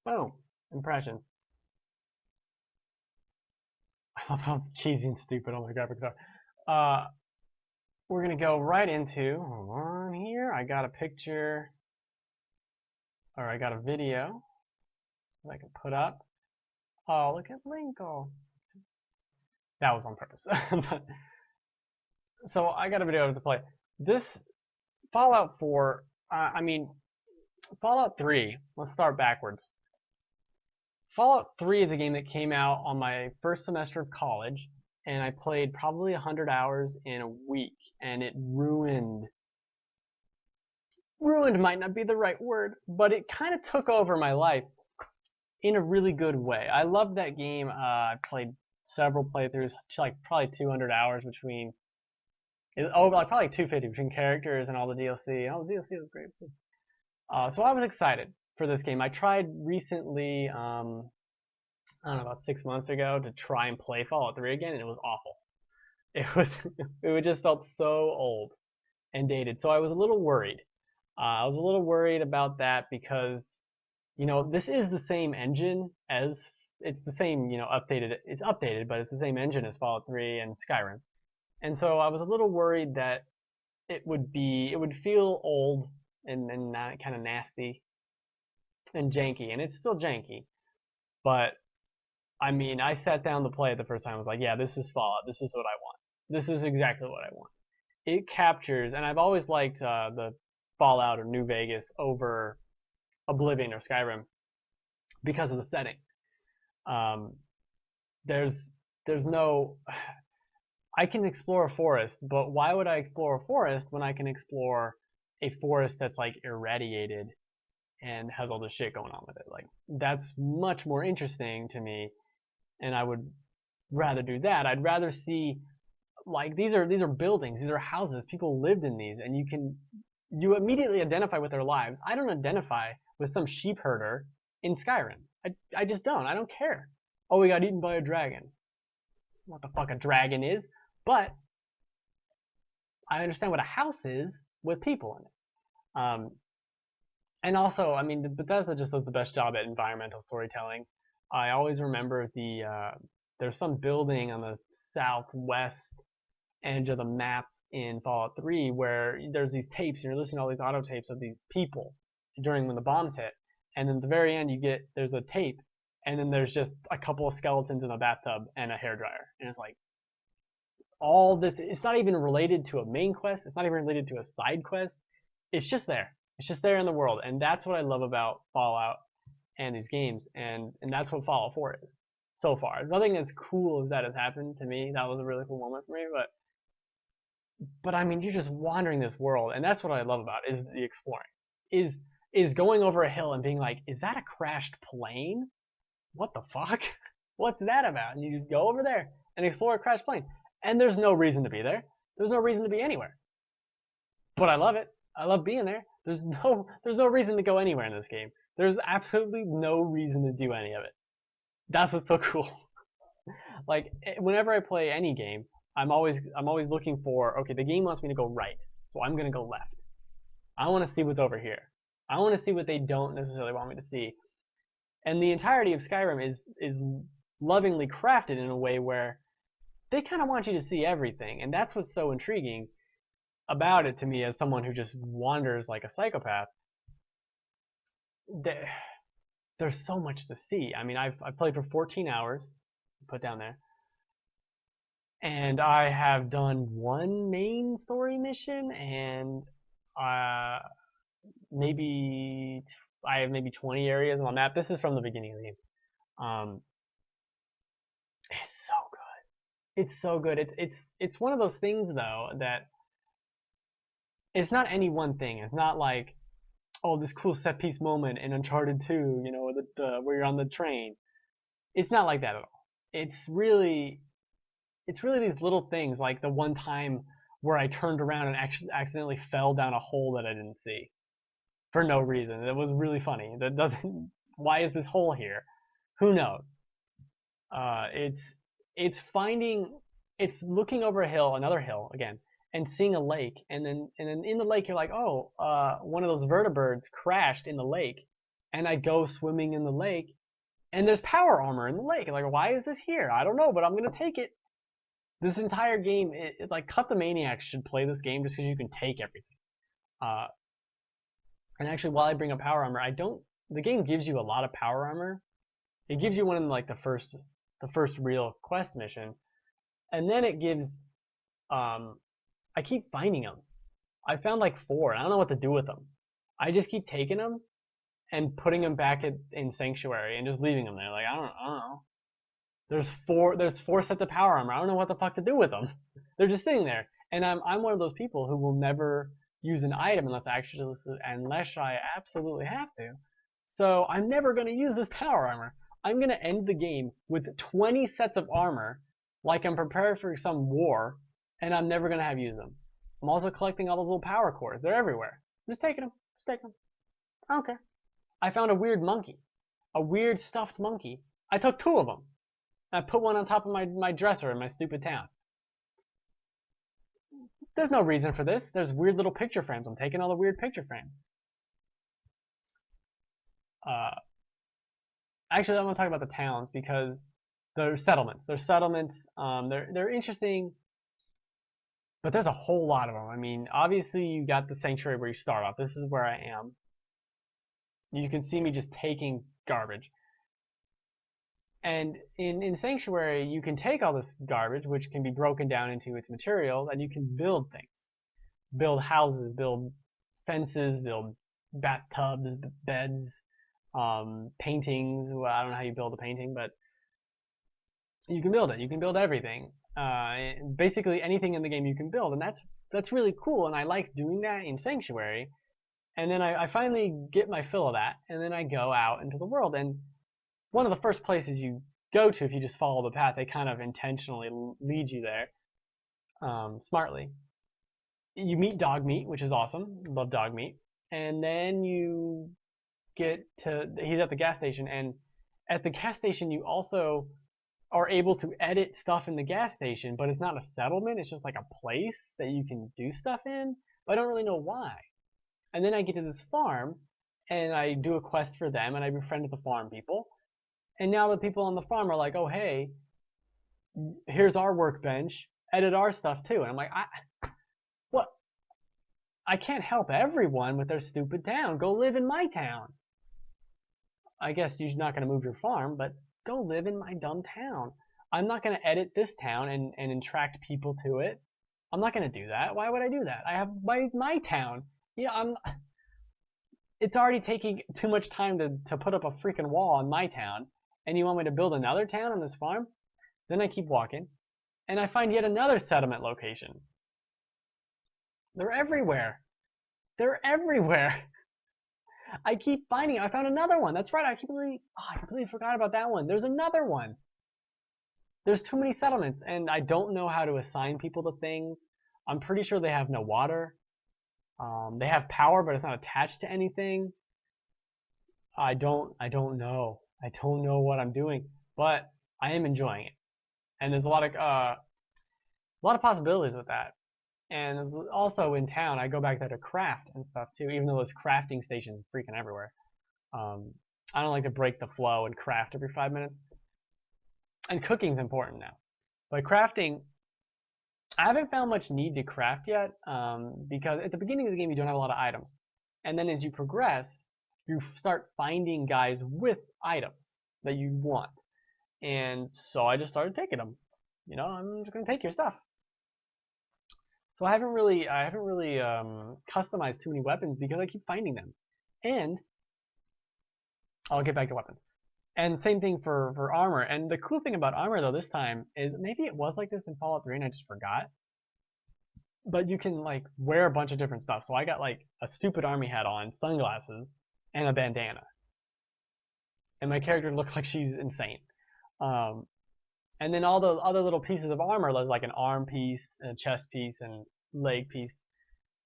Boom. Impressions. I love how cheesy and stupid all my graphics are. We're gonna go right into, hold on here. I got a picture, or I got a video that I can put up. Oh, look at Linkle. That was on purpose. But, so I got a video to play. This Fallout 4, Fallout 3, let's start backwards. Fallout 3 is a game that came out on my first semester of college, and I played probably 100 hours in a week, and it ruined might not be the right word, but it kind of took over my life in a really good way. I loved that game. I played several playthroughs, like probably 200 hours between, like probably 250 between characters and all the DLC. Oh, the DLC was great too. So I was excited for this game. I tried recently, I don't know, about 6 months ago to try and play Fallout 3 again, and it was awful. It just felt so old and dated. So I was a little worried. I was a little worried about that because, this is the same engine as, it's the same, updated, it's updated, but it's the same engine as Fallout 3 and Skyrim. And so I was a little worried that it would feel old and kind of nasty and janky, and it's still janky. But I sat down to play it the first time. I was like, yeah, this is Fallout. This is what I want. This is exactly what I want. It captures, and I've always liked the Fallout or New Vegas over Oblivion or Skyrim because of the setting. There's no, I can explore a forest, but why would I explore a forest when I can explore a forest that's like irradiated and has all this shit going on with it? Like, that's much more interesting to me, and I would rather do that. I'd rather see, like, these are buildings, these are houses, people lived in these, and you immediately identify with their lives. I don't identify with some sheep herder in Skyrim. I just don't. I don't care. Oh, we got eaten by a dragon. What the fuck a dragon is, but I understand what a house is with people in it. And also, Bethesda just does the best job at environmental storytelling. I always remember there's some building on the southwest edge of the map in Fallout 3 where there's these tapes, and you're listening to all these auto tapes of these people during when the bombs hit, and then at the very end there's a tape, and then there's just a couple of skeletons in a bathtub and a hairdryer, and it's like, all this, it's not even related to a main quest, it's not even related to a side quest, it's just there. It's just there in the world, and that's what I love about Fallout and these games, and that's what Fallout 4 is so far. Nothing as cool as that has happened to me. That was a really cool moment for me, but you're just wandering this world, and that's what I love about it, is the exploring. Is going over a hill and being like, is that a crashed plane? What the fuck? What's that about? And you just go over there and explore a crashed plane. And there's no reason to be there. There's no reason to be anywhere. But I love it. I love being there. There's no reason to go anywhere in this game. There's absolutely no reason to do any of it. That's what's so cool. Like, whenever I play any game, I'm always looking for, okay, the game wants me to go right, so I'm gonna go left. I want to see what's over here. I want to see what they don't necessarily want me to see. And the entirety of Skyrim is lovingly crafted in a way where they kind of want you to see everything, and that's what's so intriguing about it to me as someone who just wanders like a psychopath. There's so much to see. I've played for 14 hours, put down there, and I have done one main story mission, and maybe I have maybe 20 areas on the map. This is from the beginning of the game. It's so good. It's so good. It's one of those things though that it's not any one thing. It's not like, oh, this cool set piece moment in Uncharted 2, where you're on the train. It's not like that at all. It's really these little things, like the one time where I turned around and actually accidentally fell down a hole that I didn't see for no reason. It was really funny. Why is this hole here? Who knows? It's looking over a hill, another hill again, and seeing a lake, and then in the lake you're like, oh, one of those vertebrates crashed in the lake, and I go swimming in the lake, and there's power armor in the lake. Like, why is this here? I don't know, but I'm gonna take it. This entire game, like, Cut the Maniacs should play this game just because you can take everything. And actually, while I bring up power armor, the game gives you a lot of power armor. It gives you one in like the first real quest mission, and then it gives, I keep finding them. I found like 4, and I don't know what to do with them. I just keep taking them and putting them back in Sanctuary and just leaving them there. Like, I don't know. There's 4 sets of power armor. I don't know what the fuck to do with them. They're just sitting there. And I'm one of those people who will never use an item unless I absolutely have to. So I'm never going to use this power armor. I'm going to end the game with 20 sets of armor, like I'm prepared for some war, and I'm never going to have used them. I'm also collecting all those little power cores. They're everywhere. I'm just taking them. Just taking them. I don't care. I found a weird monkey. A weird stuffed monkey. I took 2 of them. I put one on top of my dresser in my stupid town. There's no reason for this. There's weird little picture frames. I'm taking all the weird picture frames. Actually, I'm going to talk about the towns because they're settlements. They're interesting, but there's a whole lot of them. I mean, obviously you got the Sanctuary where you start off. This is where I am. You can see me just taking garbage. And in Sanctuary, you can take all this garbage, which can be broken down into its materials, and you can build things. Build houses, build fences, build bathtubs, beds, paintings. Well, I don't know how you build a painting, but you can build it. You can build everything. Basically anything in the game you can build, and that's really cool, and I like doing that in Sanctuary. And then I finally get my fill of that, and then I go out into the world, and one of the first places you go to, if you just follow the path, they kind of intentionally lead you there, smartly. You meet Dog Meat, which is awesome. Love Dog Meat. And then you get to, he's at the gas station, and at the gas station you also are able to edit stuff in the gas station, but it's not a settlement, it's just like a place that you can do stuff in, but I don't really know why. And then I get to this farm, and I do a quest for them, and I befriend the farm people. And now the people on the farm are like, oh, hey, here's our workbench, edit our stuff too. And I'm like, what? I can't help everyone with their stupid town. Go live in my town. I guess you're not going to move your farm, but go live in my dumb town. I'm not going to edit this town and attract people to it. I'm not going to do that. Why would I do that? I have my town. Yeah, it's already taking too much time to put up a freaking wall on my town. And you want me to build another town on this farm? Then I keep walking, and I find yet another settlement location. They're everywhere. They're everywhere. I keep finding it. I found another one. That's right. I completely forgot about that one. There's another one. There's too many settlements, and I don't know how to assign people to things. I'm pretty sure they have no water. They have power, but it's not attached to anything. I don't know. I don't know what I'm doing, but I am enjoying it. And there's a lot of possibilities with that. And also in town, I go back there to craft and stuff too, even though there's crafting stations freaking everywhere. I don't like to break the flow and craft every 5 minutes. And cooking's important now. But crafting, I haven't found much need to craft yet, because at the beginning of the game you don't have a lot of items. And then as you progress, you start finding guys with items that you want. And so I just started taking them. You know, I'm just going to take your stuff. So I haven't really customized too many weapons because I keep finding them. And I'll get back to weapons. And same thing for armor. And the cool thing about armor though this time is maybe it was like this in Fallout 3 and I just forgot. But you can like wear a bunch of different stuff. So I got like a stupid army hat on, sunglasses, and a bandana. And my character looks like she's insane. And then all the other little pieces of armor, there's like an arm piece, a chest piece, and leg piece.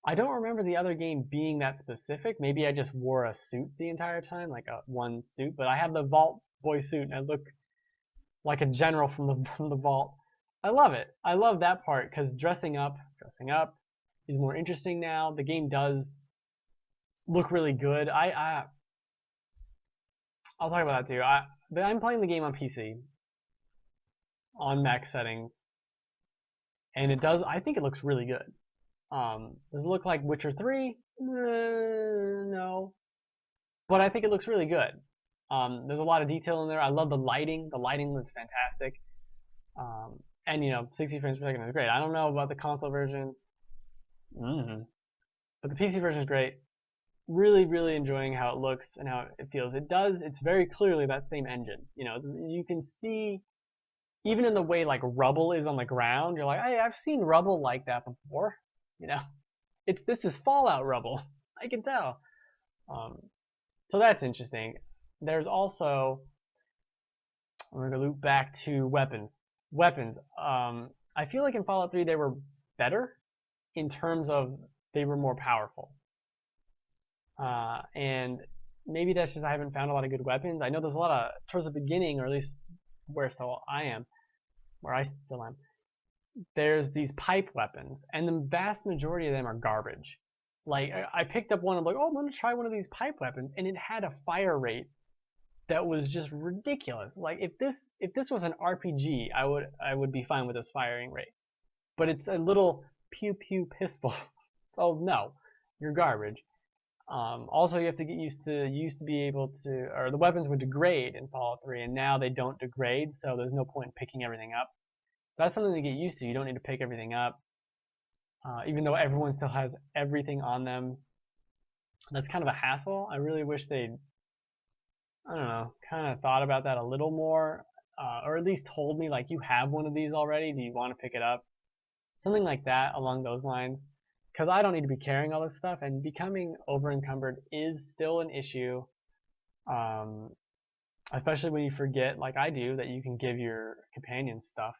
I don't remember the other game being that specific. Maybe I just wore a suit the entire time, like one suit. But I have the Vault Boy suit, and I look like a general from the Vault. I love it. I love that part because dressing up is more interesting now. The game does look really good. I'll talk about that too. But I'm playing the game on PC on max settings, and it does. I think it looks really good. Does it look like Witcher 3? No, but I think it looks really good. There's a lot of detail in there. I love the lighting. The lighting was fantastic. And 60 frames per second is great. I don't know about the console version, but the PC version is great. Really, really enjoying how it looks and how it feels. It's very clearly that same engine. You can see, even in the way like rubble is on the ground, you're like, hey, I've seen rubble like that before. This is Fallout rubble. I can tell. So that's interesting. There's also, we're gonna loop back to weapons. Weapons. I feel like in Fallout 3 they were better in terms of they were more powerful. And maybe that's just I haven't found a lot of good weapons. I know there's a lot of, towards the beginning, or at least where I still am, there's these pipe weapons, and the vast majority of them are garbage. Like, I picked up one, I'm like, oh, I'm going to try one of these pipe weapons, and it had a fire rate that was just ridiculous. Like, if this was an RPG, I would be fine with this firing rate. But it's a little pew pew pistol. So no, you're garbage. Also, you have to get used to be able to, or the weapons would degrade in Fallout 3, and now they don't degrade, so there's no point in picking everything up. So that's something to get used to. You don't need to pick everything up, even though everyone still has everything on them. That's kind of a hassle. I really wish they'd, I don't know, kind of thought about that a little more, or at least told me, like, you have one of these already, do you want to pick it up? Something like that along those lines. Because I don't need to be carrying all this stuff, and becoming over-encumbered is still an issue, especially when you forget, like I do, that you can give your companions stuff.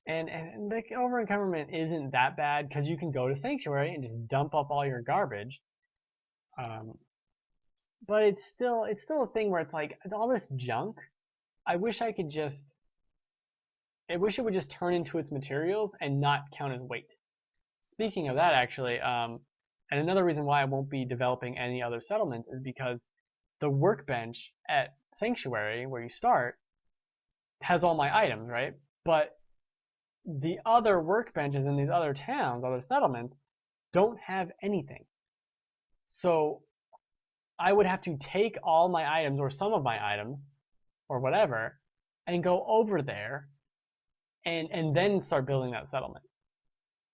And the over-encumberment isn't that bad, because you can go to Sanctuary and just dump up all your garbage. But it's still a thing where it's like, all this junk, I wish it would just turn into its materials and not count as weight. Speaking of that, actually, and another reason why I won't be developing any other settlements is because the workbench at Sanctuary, where you start, has all my items, right? But the other workbenches in these other towns, other settlements, don't have anything. So I would have to take all my items, or some of my items, or whatever, and go over there and then start building that settlement.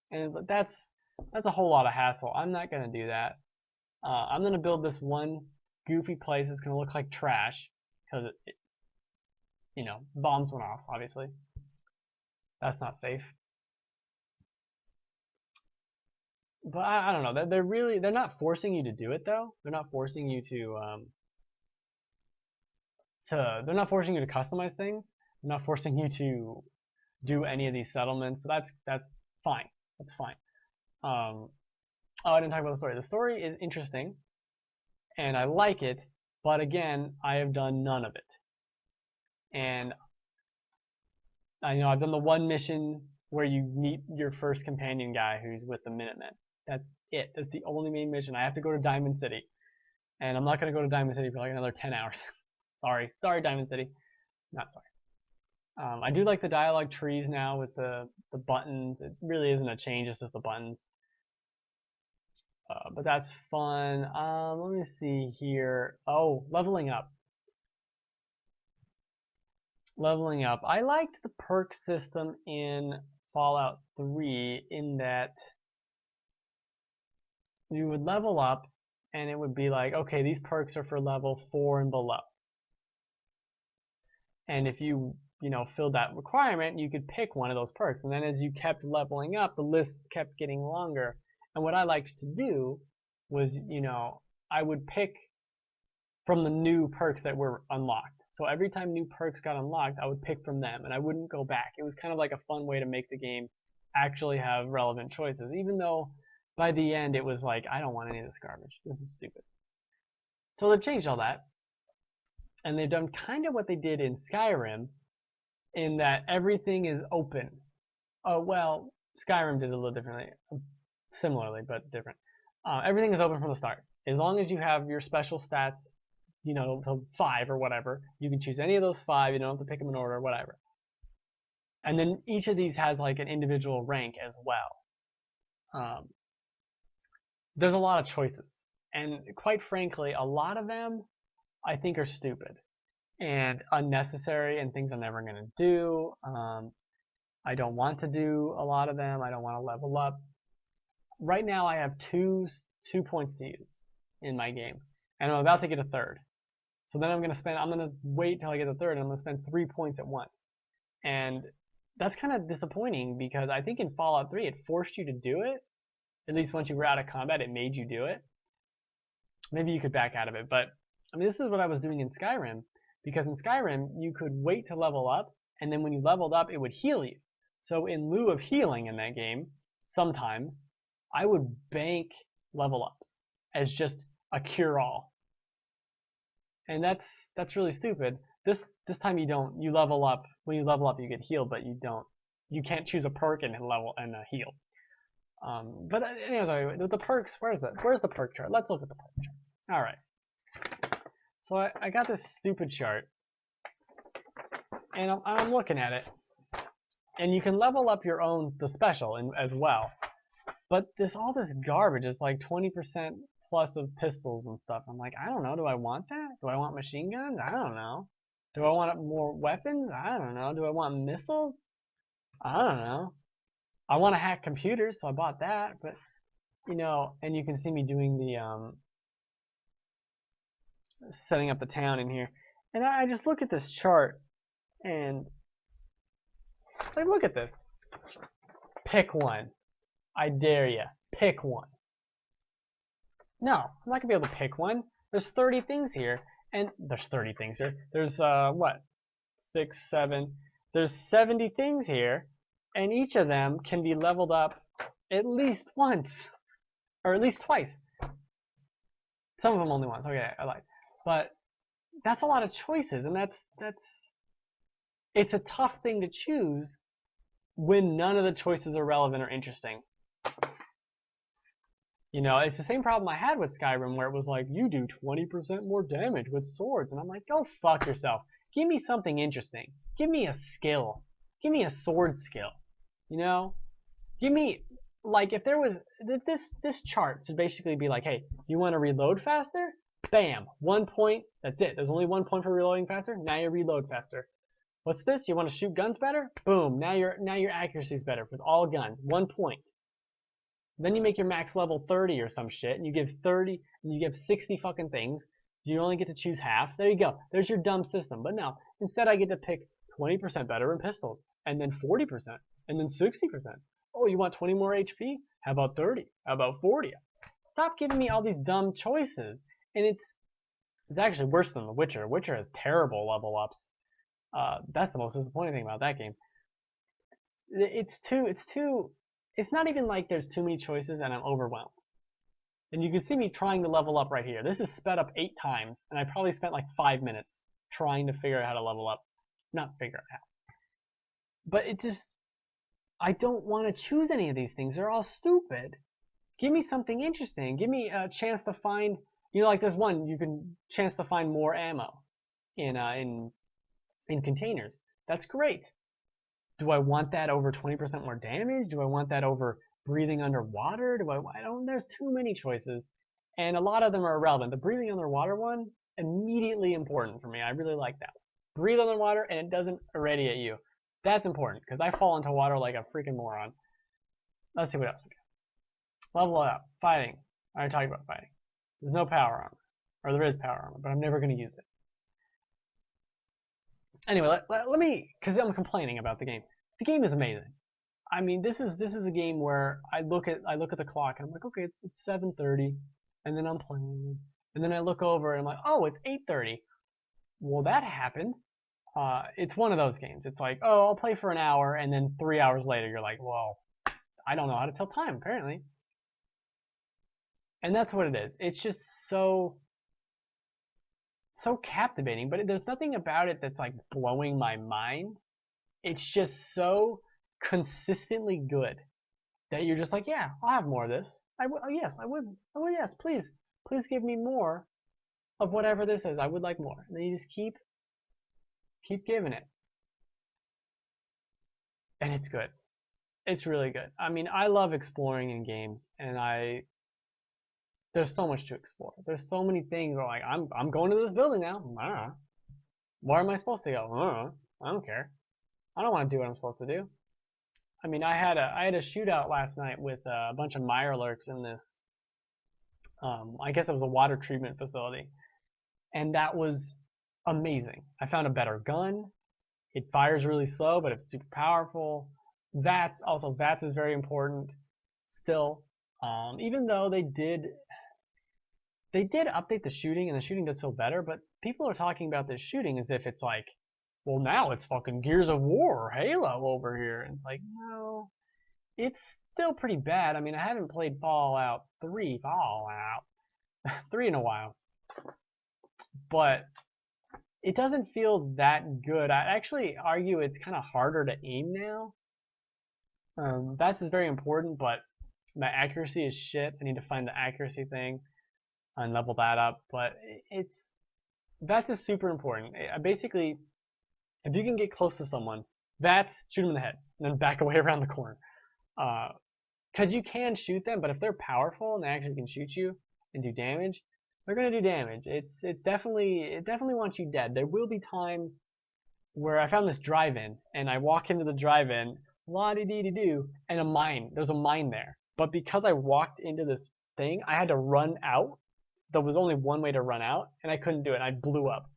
And that's a whole lot of hassle. I'm not going to do that. I'm going to build this one goofy place. It's going to look like trash because bombs went off, obviously. That's not safe. But I don't know. They're not forcing you to do it, though. They're not forcing you they're not forcing you to customize things. They're not forcing you to do any of these settlements. So that's fine. That's fine. Oh, I didn't talk about the story. The story is interesting, and I like it, but again, I have done none of it. And I've done the one mission where you meet your first companion guy who's with the Minutemen. That's it. That's the only main mission. I have to go to Diamond City, and I'm not going to go to Diamond City for like another 10 hours. Sorry, Diamond City. Not sorry. I do like the dialogue trees now with the buttons. It really isn't a change, it's just the buttons. But that's fun. Let me see here. Oh, leveling up. Leveling up. I liked the perk system in Fallout 3 in that you would level up and it would be like, okay, these perks are for level 4 and below. And if you filled that requirement, you could pick one of those perks. And then as you kept leveling up, the list kept getting longer. And what I liked to do was, I would pick from the new perks that were unlocked. So every time new perks got unlocked, I would pick from them, and I wouldn't go back. It was kind of like a fun way to make the game actually have relevant choices, even though by the end it was like, I don't want any of this garbage. This is stupid. So they've changed all that. And they've done kind of what they did in Skyrim, in that everything is open. Oh, well, Skyrim did it a little differently. Similarly, but different. Everything is open from the start. As long as you have your special stats, to 5 or whatever. You can choose any of those 5. You don't have to pick them in order or whatever. And then each of these has like an individual rank as well. There's a lot of choices. And quite frankly, a lot of them I think are stupid and unnecessary and things I'm never going to do. I don't want to do a lot of them. I don't want to level up. Right now I have two points to use in my game. And I'm about to get a third. So then I'm going to wait till I get a third and I'm going to spend 3 points at once. And that's kind of disappointing because I think in Fallout 3 it forced you to do it. At least once you were out of combat, it made you do it. Maybe you could back out of it, but I mean, this is what I was doing in Skyrim, because in Skyrim you could wait to level up, and then when you leveled up, it would heal you. So in lieu of healing in that game, sometimes I would bank level ups as just a cure-all, and that's really stupid. This time you don't. You level up. When you level up, you get healed, but you don't. You can't choose a perk and heal. But anyways, with the perks, where's the perk chart? Let's look at the perk chart. All right. So I got this stupid chart, and I'm looking at it, and you can level up the special as well. But all this garbage is like 20% plus of pistols and stuff. I'm like, I don't know. Do I want that? Do I want machine guns? I don't know. Do I want more weapons? I don't know. Do I want missiles? I don't know. I want to hack computers, so I bought that. But and you can see me doing the setting up the town in here, and I just look at this chart and like, look at this. Pick one. I dare you. Pick one. No, I'm not gonna be able to pick one. There's 30 things here, and there's 30 things here. There's what? 6, 7. There's 70 things here. And each of them can be leveled up at least once, or at least twice. Some of them only once. Okay, I lied. But that's a lot of choices, and it's a tough thing to choose when none of the choices are relevant or interesting. It's the same problem I had with Skyrim, where it was like, you do 20% more damage with swords, and I'm like, go fuck yourself. Give me something interesting. Give me a skill. Give me a sword skill. Give me, like, if there was this chart should basically be like, hey, you want to reload faster? Bam, 1 point. That's it. There's only 1 point for reloading faster. Now you reload faster. What's this? You want to shoot guns better? Boom. Now your accuracy's better with all guns. 1 point. Then you make your max level 30 or some shit, and you give 30, and you give 60 fucking things. You only get to choose half. There you go. There's your dumb system. But no, instead I get to pick 20% better in pistols, and then 40%, and then 60%. Oh, you want 20 more HP? How about 30? How about 40? Stop giving me all these dumb choices. And it's actually worse than The Witcher. Witcher has terrible level ups. That's the most disappointing thing about that game. It's not even like there's too many choices and I'm overwhelmed. And you can see me trying to level up right here. This is sped up 8 times, and I probably spent like 5 minutes trying to figure out how to level up. Not figure out how. But I don't want to choose any of these things. They're all stupid. Give me something interesting. Give me a chance to find, like there's one, you can chance to find more ammo in containers. That's great. Do I want that over 20% more damage? Do I want that over breathing underwater? There's too many choices, and a lot of them are irrelevant. The breathing underwater one, immediately important for me. I really like that. Breathe underwater and it doesn't irradiate you. That's important, because I fall into water like a freaking moron. Let's see what else we got. Level up. Fighting. I already talked about fighting. There's no power armor. Or there is power armor, but I'm never going to use it. Anyway, let me, because I'm complaining about the game. The game is amazing. I mean, this is a game where I look at the clock and I'm like, okay, it's 7:30, and then I'm playing, and then I look over and I'm like, oh, it's 8:30. Well, that happened. It's one of those games. It's like, oh, I'll play for an hour, and then 3 hours later, you're like, well, I don't know how to tell time, apparently. And that's what it is. It's just so captivating, but there's nothing about it that's like blowing my mind. It's just so consistently good that you're just like, yeah, I'll have more of this. Yes, I would. Yes, please give me more. of whatever this is. I would like more. And then you just keep giving it. And it's good. It's really good. I mean, I love exploring in games, and there's so much to explore. There's so many things where like I'm going to this building now. I don't know. Where am I supposed to go? I don't know. I don't care. I don't want to do what I'm supposed to do. I mean, I had a shootout last night with a bunch of Mirelurks in this. I guess it was a water treatment facility, and that was amazing. I found a better gun. It fires really slow, but it's super powerful. VATS is very important still. Even though they did update the shooting, and the shooting does feel better, but people are talking about this shooting as if it's like, well, now it's fucking Gears of War or Halo over here. And it's like, no, it's still pretty bad. I mean, I haven't played Fallout 3 in a while, but it doesn't feel that good. I'd actually argue it's kind of harder to aim now. That's is very important, but my accuracy is shit. I need to find the accuracy thing and level that up. But that's just super important. Basically, if you can get close to someone, shoot them in the head, and then back away around the corner. Because you can shoot them, but if they're powerful and they actually can shoot you and do damage, they're gonna do damage. It definitely wants you dead. There will be times where I found this drive-in, and I walk into the drive-in, la-dee-dee-dee-doo, and there's a mine there. But because I walked into this thing, I had to run out. There was only one way to run out, and I couldn't do it. I blew up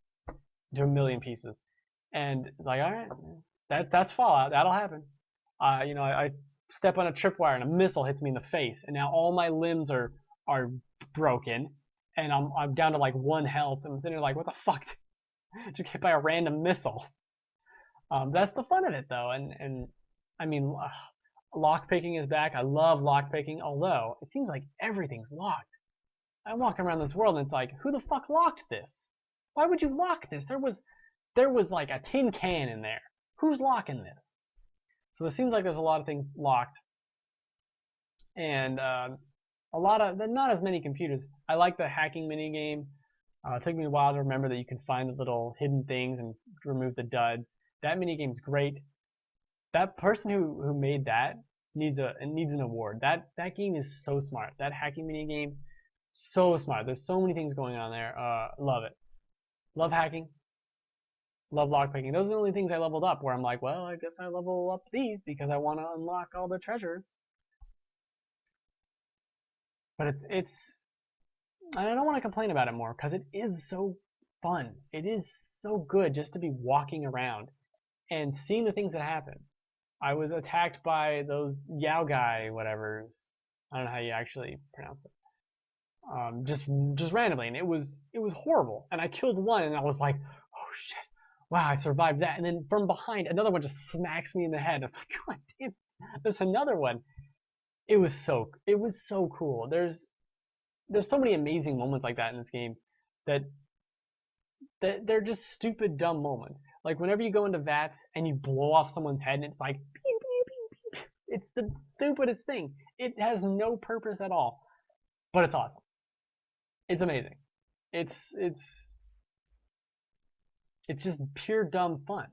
into a million pieces. And it's like, all right, that's Fallout. That'll happen. I step on a tripwire and a missile hits me in the face, and now all my limbs are broken, and I'm down to like 1 health. I'm sitting there like, what the fuck? Just hit by a random missile. That's the fun of it, though, and I mean, lockpicking is back. I love lockpicking, although it seems like everything's locked. I'm walking around this world and it's like, who the fuck locked this? Why would you lock this? There was like a tin can in there. Who's locking this? So it seems like there's a lot of things locked, and not as many computers. I like the hacking mini game. It took me a while to remember that you can find the little hidden things and remove the duds. That mini game's great. That person who made that needs an award. That game is so smart. That hacking mini game, so smart. There's so many things going on there. Love it. Love hacking. Love lockpicking. Those are the only things I leveled up where I'm like, well, I guess I level up these because I want to unlock all the treasures. But it's I don't want to complain about it more because it is so fun. It is so good just to be walking around and seeing the things that happen. I was attacked by those Yao guy whatevers. I don't know how you actually pronounce it. Just randomly, and it was horrible. And I killed one, and I was like, oh shit, wow, I survived that. And then from behind, another one just smacks me in the head. It's like, god damn, there's another one. It was so cool. There's so many amazing moments like that in this game that they're just stupid, dumb moments. Like whenever you go into VATS and you blow off someone's head, and it's like, pew, pew, pew, pew. It's the stupidest thing. It has no purpose at all, but it's awesome. It's amazing. It's just pure dumb fun.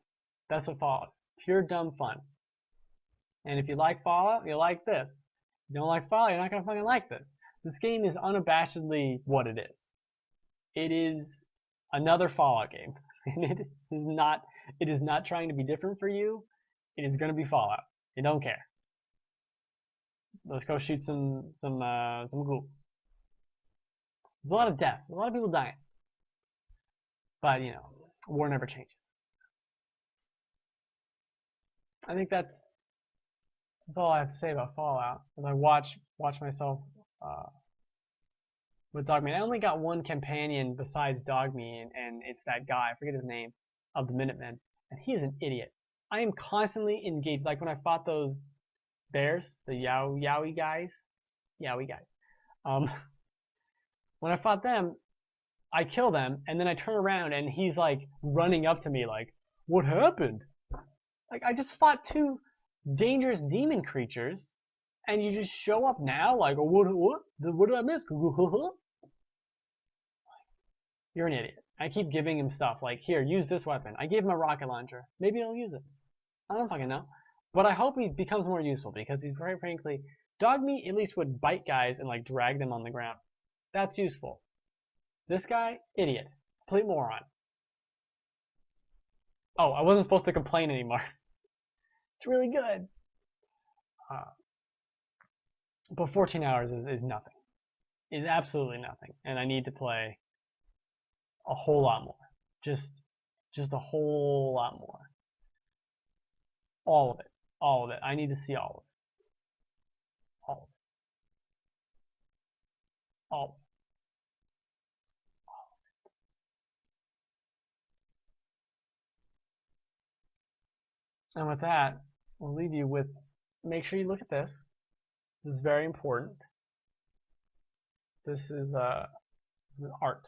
That's what Fallout is. Pure dumb fun. And if you like Fallout, you'll like this. If you don't like Fallout, you're not gonna fucking like this. This game is unabashedly what it is. It is another Fallout game. And it is not trying to be different for you. It is gonna be Fallout. You don't care. Let's go shoot some ghouls. There's a lot of death. A lot of people dying. But war never changes. I think that's all I have to say about Fallout. As I watch myself with Dogmeat. I only got one companion besides Dogmeat, and it's that guy, I forget his name, of the Minutemen, and he is an idiot. I am constantly engaged. Like when I fought those bears, the Yowie guys. When I fought them, I kill them, and then I turn around, and he's like running up to me like, what happened? Like, I just fought 2 dangerous demon creatures, and you just show up now like, oh, what did I miss? You're an idiot. I keep giving him stuff like, here, use this weapon. I gave him a rocket launcher. Maybe he'll use it. I don't fucking know. But I hope he becomes more useful because he's very frankly, dog meat at least would bite guys and like drag them on the ground. That's useful. This guy, idiot. Complete moron. Oh, I wasn't supposed to complain anymore. It's really good. But 14 hours is nothing. Is absolutely nothing. And I need to play a whole lot more. Just a whole lot more. All of it. All of it. I need to see all of it. All of it. All of it. All of it. And with that, we'll leave you with, make sure you look at this. This is very important. This is art.